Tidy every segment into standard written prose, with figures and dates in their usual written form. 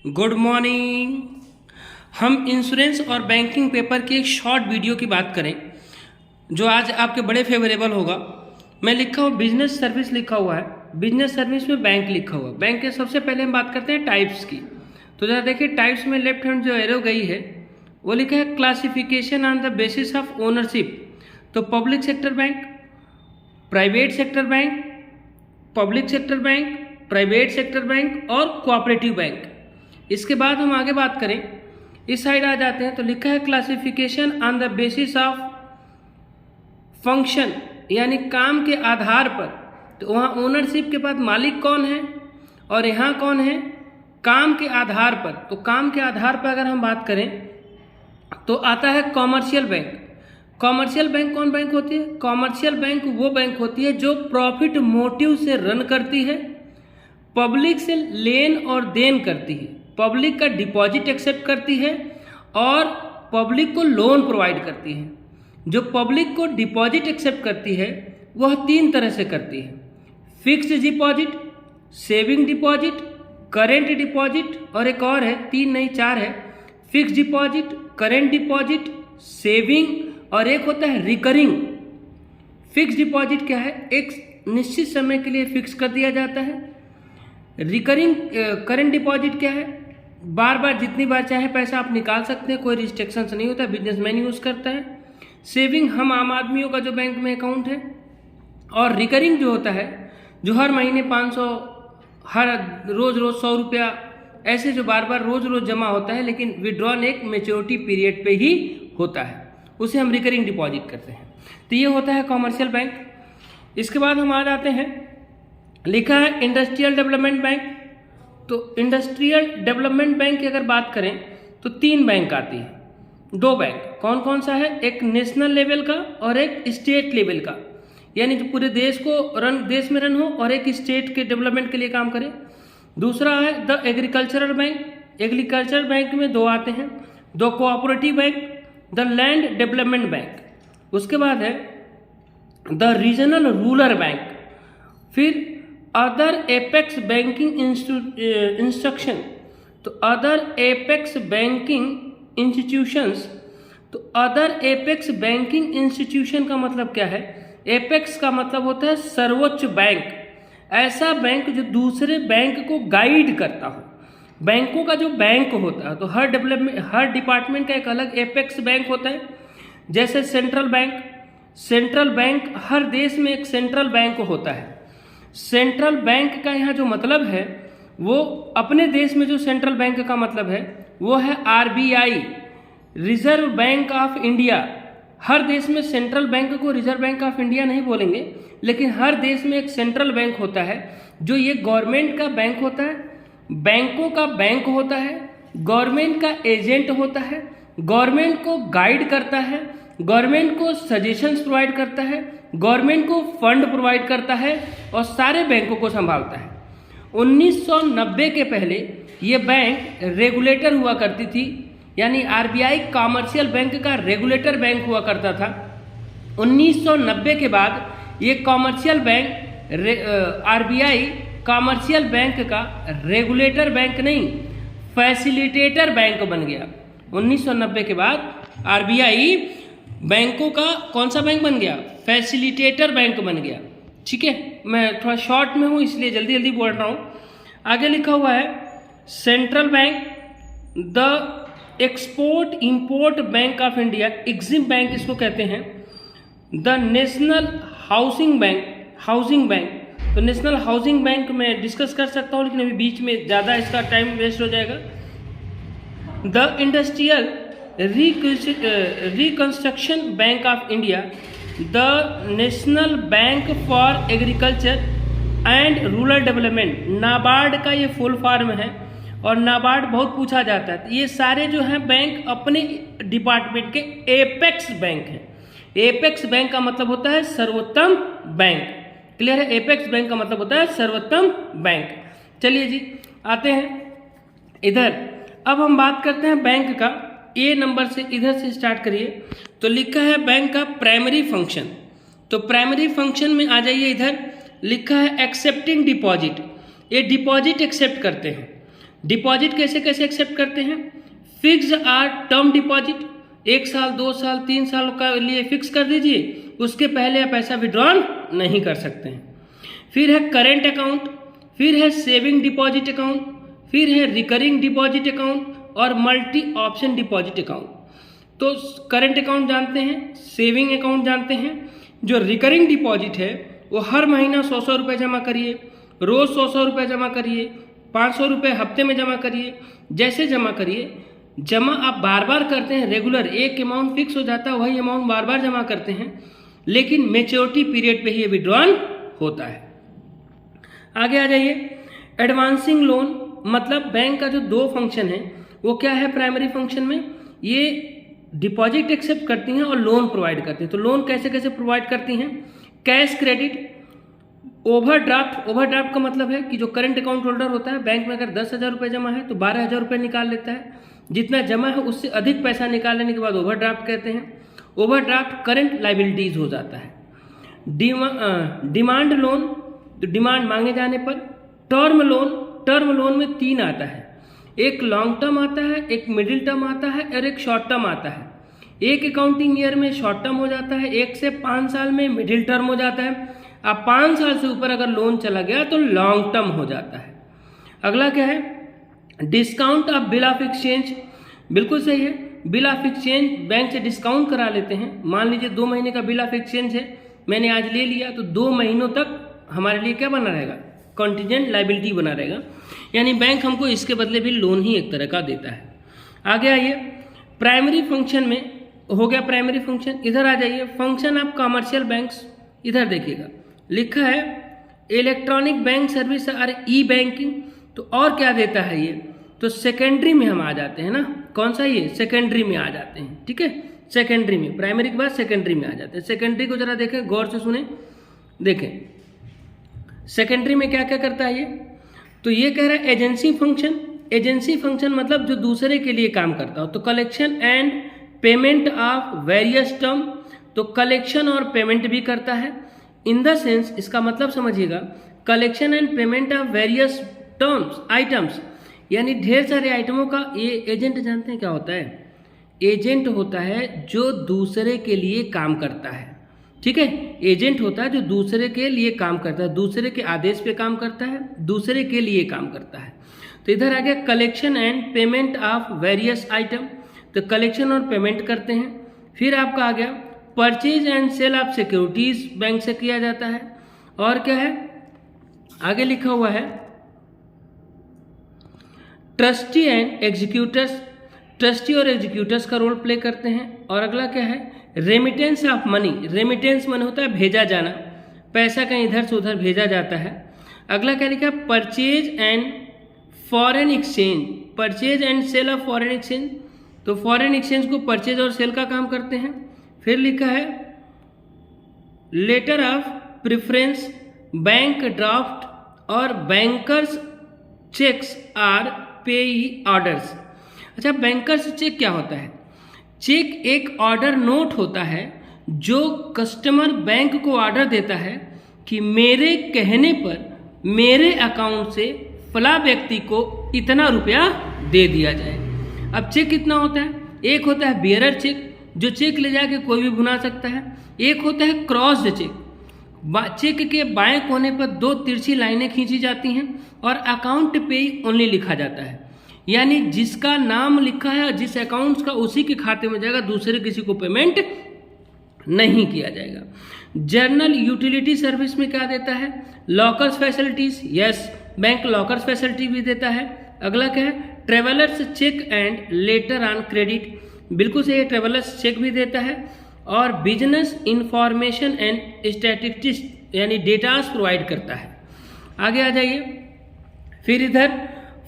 Good morning. हम insurance और banking paper की एक शॉर्ट वीडियो की बात करें जो आज आपके बड़े फेवरेबल होगा। मैं लिखा हुआ बिजनेस सर्विस लिखा हुआ है, बिजनेस सर्विस में बैंक लिखा हुआ है। बैंक के सबसे पहले हम बात करते हैं टाइप्स की। तो जरा देखिए टाइप्स में लेफ्ट हैंड जो एरो गई है वो लिखा है classification on the basis of ownership. तो public sector bank, private sector bank, public sector bank, private sector bank और कोऑपरेटिव बैंक। इसके बाद हम आगे बात करें, इस साइड आ जाते हैं तो लिखा है classification on the basis of function, यानी काम के आधार पर। तो वहाँ ओनरशिप के बाद मालिक कौन है और यहाँ कौन है, काम के आधार पर। तो काम के आधार पर अगर हम बात करें तो आता है कॉमर्शियल बैंक। कॉमर्शियल बैंक कौन बैंक होती है? कॉमर्शियल बैंक वो बैंक होती है जो प्रॉफिट मोटिव से रन करती है, पब्लिक से लेन और देन करती है, पब्लिक का डिपॉजिट एक्सेप्ट करती है और पब्लिक को लोन प्रोवाइड करती है। जो पब्लिक को डिपॉजिट एक्सेप्ट करती है वह तीन तरह से करती है: fixed deposit, saving deposit, current deposit और एक और है, तीन नहीं चार है। Fixed deposit, current deposit, saving और एक होता है रिकरिंग। फिक्स्ड डिपॉजिट क्या है? एक निश्चित समय के लिए फिक्स कर दिया जाता है। रिकरिंग करेंट डिपॉजिट क्या है? बार बार जितनी बार चाहे पैसा आप निकाल सकते हैं, कोई रिस्ट्रिक्शंस नहीं होता, बिजनेसमैन यूज़ करता है। सेविंग हम आम आदमियों का जो बैंक में अकाउंट है। और रिकरिंग जो होता है जो हर महीने 500, हर रोज़ 100 रुपया, ऐसे जो बार बार रोज़ जमा होता है लेकिन विड्रॉन एक मेच्योरिटी पीरियड पे ही होता है, उसे हम रिकरिंग डिपॉजिट करते हैं। तो ये होता है कॉमर्शियल बैंक। इसके बाद हम आ जाते हैं, लिखा है इंडस्ट्रियल डेवलपमेंट बैंक। तो इंडस्ट्रियल डेवलपमेंट बैंक की अगर बात करें तो तीन बैंक आती है, दो बैंक। कौन कौन सा है? एक नेशनल लेवल का और एक स्टेट लेवल का, यानी जो पूरे देश में रन हो और एक स्टेट के डेवलपमेंट के लिए काम करे। दूसरा है the agricultural bank. Agricultural bank में दो आते हैं, दो cooperative bank, the land development bank. उसके बाद है द रीजनल रूरल बैंक। फिर अदर एपेक्स बैंकिंग इंस्ट्रक्शन। तो अदर एपेक्स बैंकिंग इंस्टीट्यूशंस। तो अदर एपेक्स बैंकिंग इंस्टीट्यूशन का मतलब क्या है? एपेक्स का मतलब होता है सर्वोच्च बैंक, ऐसा बैंक जो दूसरे बैंक को गाइड करता हो। बैंकों का जो बैंक होता है तो हर डिपार्टमेंट का एक अलग एपेक्स बैंक होता है। जैसे सेंट्रल बैंक, सेंट्रल बैंक हर देश में एक सेंट्रल बैंक होता है। सेंट्रल बैंक का यहाँ जो मतलब है वो अपने देश में जो सेंट्रल बैंक का मतलब है वो है RBI, reserve bank of India. हर देश में सेंट्रल बैंक को रिजर्व बैंक ऑफ इंडिया नहीं बोलेंगे, लेकिन हर देश में एक सेंट्रल बैंक होता है जो ये गवर्नमेंट का बैंक होता है, बैंकों का बैंक होता है, गवर्नमेंट का एजेंट होता है, गवर्नमेंट को गाइड करता है, गवर्नमेंट को सजेशंस प्रोवाइड करता है, गवर्नमेंट को फंड प्रोवाइड करता है और सारे बैंकों को संभालता है। 1990 के पहले ये बैंक रेगुलेटर हुआ करती थी, यानी आरबीआई कॉमर्शियल बैंक का रेगुलेटर बैंक हुआ करता था। 1990 के बाद ये commercial bank RBI commercial bank का रेगुलेटर बैंक नहीं, फैसिलिटेटर बैंक बन गया। 1990 के बाद आरबीआई बैंकों का कौन सा बैंक बन गया? फैसिलिटेटर बैंक बन गया। ठीक है, मैं थोड़ा शॉर्ट में हूँ इसलिए जल्दी जल्दी बोल रहा हूँ। आगे लिखा हुआ है central bank, the export import bank of India, EXIM bank इसको कहते हैं। The national housing bank, housing bank. तो नेशनल हाउसिंग बैंक में डिस्कस कर सकता हूँ लेकिन अभी बीच में ज़्यादा इसका टाइम वेस्ट हो जाएगा। The industrial reconstruction bank of India, the national bank for agriculture and rural development. NABARD का ये फुल फॉर्म है और नाबार्ड बहुत पूछा जाता है। ये सारे जो हैं बैंक अपने डिपार्टमेंट के एपेक्स बैंक हैं। एपेक्स बैंक का मतलब होता है सर्वोत्तम बैंक। क्लियर है? एपेक्स बैंक का मतलब होता है सर्वोत्तम बैंक। चलिए जी आते हैं इधर। अब हम बात करते हैं बैंक का। ए नंबर से इधर से स्टार्ट करिए। तो लिखा है बैंक का प्राइमरी फंक्शन। तो प्राइमरी फंक्शन में आ जाइए, इधर लिखा है एक्सेप्टिंग डिपॉजिट। ये डिपॉजिट एक्सेप्ट करते हैं। डिपॉजिट कैसे कैसे एक्सेप्ट करते हैं? फिक्स आर टर्म डिपॉजिट, 1 साल 2 साल 3 साल का लिए फिक्स कर दीजिए, उसके पहले आप पैसा विड्रॉल नहीं कर सकते हैं। फिर है करेंट अकाउंट, फिर है सेविंग डिपॉजिट अकाउंट, फिर है रिकरिंग डिपॉजिट अकाउंट और मल्टी ऑप्शन डिपॉजिट अकाउंट। तो करेंट अकाउंट जानते हैं, सेविंग अकाउंट जानते हैं, जो रिकरिंग डिपॉजिट है वो हर महीना 100 रुपये जमा करिए, रोज़ 100 रुपये जमा करिए, 500 रुपये हफ्ते में जमा करिए, जैसे जमा करिए। जमा आप बार बार करते हैं, रेगुलर एक अमाउंट फिक्स हो जाता है, वही अमाउंट बार बार जमा करते हैं, लेकिन मेच्योरिटी पीरियड पे ही विड्रॉल होता है। आगे आ जाइए, एडवांसिंग लोन, मतलब बैंक का जो 2 फंक्शन है वो क्या है प्राइमरी फंक्शन में, ये डिपॉजिट एक्सेप्ट करती हैं और लोन प्रोवाइड करती हैं। तो लोन कैसे कैसे प्रोवाइड करती हैं? Cash credit, overdraft. ओवरड्राफ्ट का मतलब है कि जो करंट अकाउंट होल्डर होता है, बैंक में अगर 10,000 रुपये जमा है तो 12,000 रुपये निकाल लेता है, जितना जमा है उससे अधिक पैसा निकाल लेने के बाद ओवरड्राफ्ट कहते हैं। ओवरड्राफ्ट करंट लाइबिलिटीज हो जाता है। डिमांड लोन, तो डिमांड मांगे जाने पर। टर्म लोन, टर्म लोन में 3 आता है, एक लॉन्ग टर्म आता है, एक मिडिल टर्म आता है और एक शॉर्ट टर्म आता है। एक अकाउंटिंग ईयर में शॉर्ट टर्म हो जाता है, 1 से 5 साल में मिडिल टर्म हो जाता है, अब 5 साल से ऊपर अगर लोन चला गया तो लॉन्ग टर्म हो जाता है। अगला क्या है? Discount of bill of exchange. बिल्कुल सही है, बिल ऑफ एक्सचेंज बैंक से डिस्काउंट करा लेते हैं। मान लीजिए 2 महीने का बिल ऑफ एक्सचेंज है, मैंने आज ले लिया तो 2 महीनों तक हमारे लिए क्या बना रहेगा? कॉन्टिजेंट लाइबिलिटी बना रहेगा, यानी बैंक हमको इसके बदले भी लोन ही एक तरह का देता है। आगे आइए, प्राइमरी फंक्शन में हो गया प्राइमरी फंक्शन। इधर आ जाइए, फंक्शन ऑफ कमर्शियल बैंक्स। इधर देखिएगा लिखा है इलेक्ट्रॉनिक बैंक सर्विस और ई बैंकिंग। तो और क्या देता है ये? तो सेकेंडरी में हम आ जाते हैं ना, कौन सा ये? सेकेंडरी में आ जाते हैं, ठीक है, सेकेंडरी में, प्राइमरी के बाद सेकेंडरी में आ जाते हैं। सेकेंडरी को जरा देखें, गौर से सुने, देखें सेकेंडरी में क्या क्या करता है ये। तो ये कह रहा है एजेंसी फंक्शन। एजेंसी फंक्शन मतलब जो दूसरे के लिए काम करता हो। तो collection and payment of various term, तो कलेक्शन और पेमेंट भी करता है। इन द सेंस, इसका मतलब समझिएगा, collection and payment of various terms items, यानी ढेर सारे आइटमों का ये एजेंट जानते हैं क्या होता है? एजेंट होता है जो दूसरे के लिए काम करता है, ठीक है। एजेंट होता है जो दूसरे के लिए काम करता है, दूसरे के आदेश पे काम करता है, दूसरे के लिए काम करता है। तो इधर आ गया collection and payment of various item, तो कलेक्शन और पेमेंट करते हैं। फिर आपका आ गया purchase and sale of securities, bank से किया जाता है। और क्या है आगे लिखा हुआ है? ट्रस्टी एंड एग्जीक्यूटर्स, ट्रस्टी और एग्जीक्यूटर्स का रोल प्ले करते हैं। और अगला क्या है? Remittance of money. रेमिटेंस मन होता है भेजा जाना, पैसा कहीं इधर से उधर भेजा जाता है। अगला क्या लिखा? Purchase and foreign exchange, purchase and sale of foreign exchange, तो फॉरेन एक्सचेंज को परचेज और सेल का काम करते हैं। फिर लिखा है letter of preference, bank draft और bankers cheques or pay orders. अच्छा, बैंकर्स चेक क्या होता है? चेक एक ऑर्डर नोट होता है जो कस्टमर बैंक को ऑर्डर देता है कि मेरे कहने पर मेरे अकाउंट से फला व्यक्ति को इतना रुपया दे दिया जाए। अब चेक कितना होता है? एक होता है बियरर चेक, जो चेक ले जाके कोई भी भुना सकता है। एक होता है क्रॉस्ड चेक, चेक के बाएं कोने पर 2 तिरछी लाइनें खींची जाती हैं और अकाउंट पे ओनली लिखा जाता है, यानी जिसका नाम लिखा है जिस अकाउंट का उसी के खाते में जाएगा, दूसरे किसी को पेमेंट नहीं किया जाएगा। जर्नल यूटिलिटी सर्विस में क्या देता है? Lockers facilities, yes bank lockers facility भी देता है। अगला क्या है? Travellers cheque and later on credit, बिल्कुल सही है, ट्रेवलर्स चेक भी देता है। और बिजनेस इंफॉर्मेशन एंड स्टैटिस्टिक्स यानी डेटास प्रोवाइड करता है। आगे आ जाइए, फिर इधर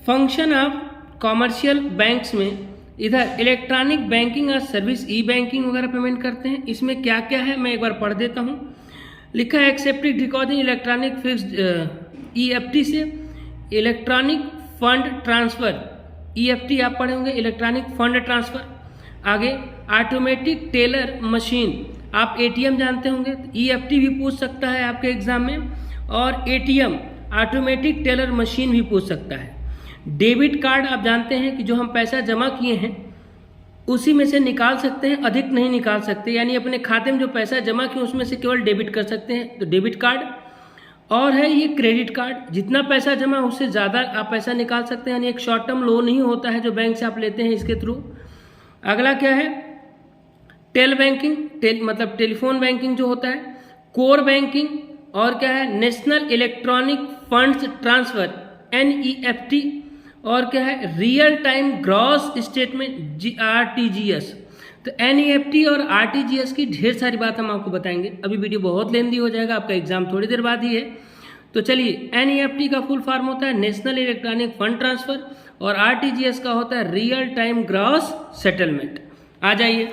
फंक्शन ऑफ कॉमर्शियल बैंक्स में इधर इलेक्ट्रॉनिक बैंकिंग और सर्विस ई बैंकिंग वगैरह पेमेंट करते हैं। इसमें क्या क्या है मैं एक बार पढ़ देता हूँ। लिखा है accepted deposit electronic fixed EFT से, इलेक्ट्रॉनिक फंड ट्रांसफर EFT आप पढ़े होंगे, इलेक्ट्रॉनिक फंड ट्रांसफर। आगे ऑटोमेटिक टेलर मशीन, आप ATM जानते होंगे, EFT भी पूछ सकता है आपके एग्जाम में, और ATM ऑटोमेटिक टेलर मशीन भी पूछ सकता है। डेबिट कार्ड आप जानते हैं कि जो हम पैसा जमा किए हैं उसी में से निकाल सकते हैं, अधिक नहीं निकाल सकते, यानी अपने खाते में जो पैसा जमा किए उसमें से केवल डेबिट कर सकते हैं, तो डेबिट कार्ड। और है ये क्रेडिट कार्ड, जितना पैसा जमा उससे ज़्यादा आप पैसा निकाल सकते हैं, यानी एक शॉर्ट टर्म लोन ही होता है जो बैंक से आप लेते हैं इसके थ्रू। अगला क्या है, टेल बैंकिंग, मतलब टेलीफोन बैंकिंग जो होता है, कोर बैंकिंग, और क्या है national electronic funds transfer NEFT, और क्या है real time gross statement RTGS। तो NEFT और RTGS की ढेर सारी बात हम आपको बताएंगे, अभी वीडियो बहुत लेंदी हो जाएगा, आपका एग्जाम थोड़ी देर बाद ही है। तो चलिए, NEFT का फुल फॉर्म होता है नेशनल इलेक्ट्रॉनिक फंड ट्रांसफर, और RTGS का होता है रियल टाइम ग्रॉस सेटलमेंट। आ जाइए,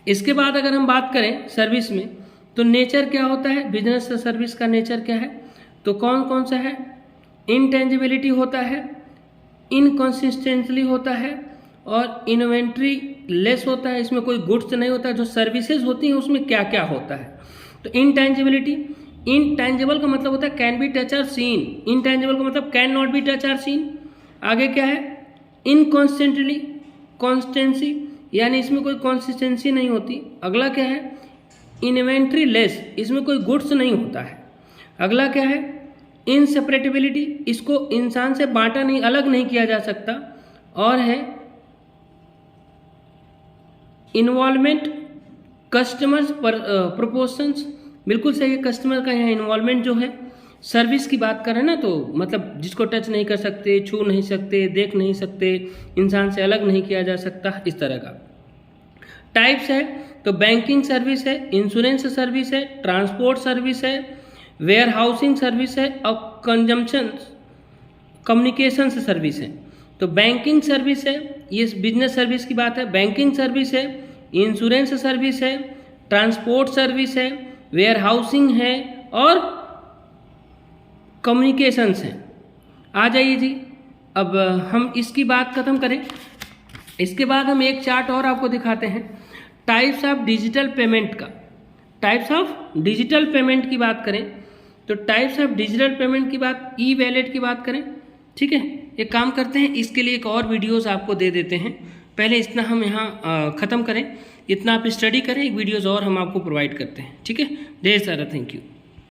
इसके बाद अगर हम बात करें सर्विस में, तो नेचर क्या होता है, बिजनेस सर्विस का नेचर क्या है, तो कौन कौन सा है, इंटेंजिबिलिटी होता है, इनकॉन्सिस्टेंटली होता है, और इन्वेंट्री लेस होता है, इसमें कोई गुड्स नहीं होता है। जो सर्विसेज होती हैं उसमें क्या क्या होता है, तो इंटेंजिबिलिटी, इनटेंजिबल का मतलब होता है कैन बी टच और सीन, इंटेंजिबल का मतलब कैन नॉट बी टच और सीन। आगे क्या है, इनकॉन्स्टेंटली, कॉन्स्टेंसी, यानी इसमें कोई कॉन्सिस्टेंसी नहीं होती। अगला क्या है, इन्वेंट्री लेस, इसमें कोई गुड्स नहीं होता है। अगला क्या है, इनसेपरेटेबिलिटी, इसको इंसान से बांटा नहीं, अलग नहीं किया जा सकता। और है इन्वॉल्वमेंट, कस्टमर्स प्रोपोर्शंस, बिल्कुल सही है, कस्टमर का यहाँ इन्वॉल्वमेंट जो है। सर्विस की बात करें ना, तो मतलब जिसको टच नहीं कर सकते, छू नहीं सकते, देख नहीं सकते, इंसान से अलग नहीं किया जा सकता, इस तरह का। टाइप्स है, तो बैंकिंग सर्विस है, इंश्योरेंस सर्विस है, ट्रांसपोर्ट सर्विस है, वेयर हाउसिंग सर्विस है, और कंजम्पशन कम्युनिकेशन सर्विस है। तो बैंकिंग सर्विस है, ये बिजनेस सर्विस की बात है, बैंकिंग सर्विस है, इंश्योरेंस सर्विस है, ट्रांसपोर्ट सर्विस है, वेयर हाउसिंग है, और कम्युनिकेशंस है। आ जाइए जी, अब हम इसकी बात खत्म करें, इसके बाद हम एक चार्ट और आपको दिखाते हैं टाइप्स ऑफ डिजिटल पेमेंट का। टाइप्स ऑफ डिजिटल पेमेंट की बात करें, तो टाइप्स ऑफ डिजिटल पेमेंट की बात, ई वैलेट की बात करें, ठीक है। एक काम करते हैं, इसके लिए एक और वीडियोस आपको दे देते हैं, पहले इतना हम यहाँ ख़त्म करें, इतना आप स्टडी करें, एक वीडियोस और हम आपको प्रोवाइड करते हैं, ठीक है। ढेर सारा थैंक यू।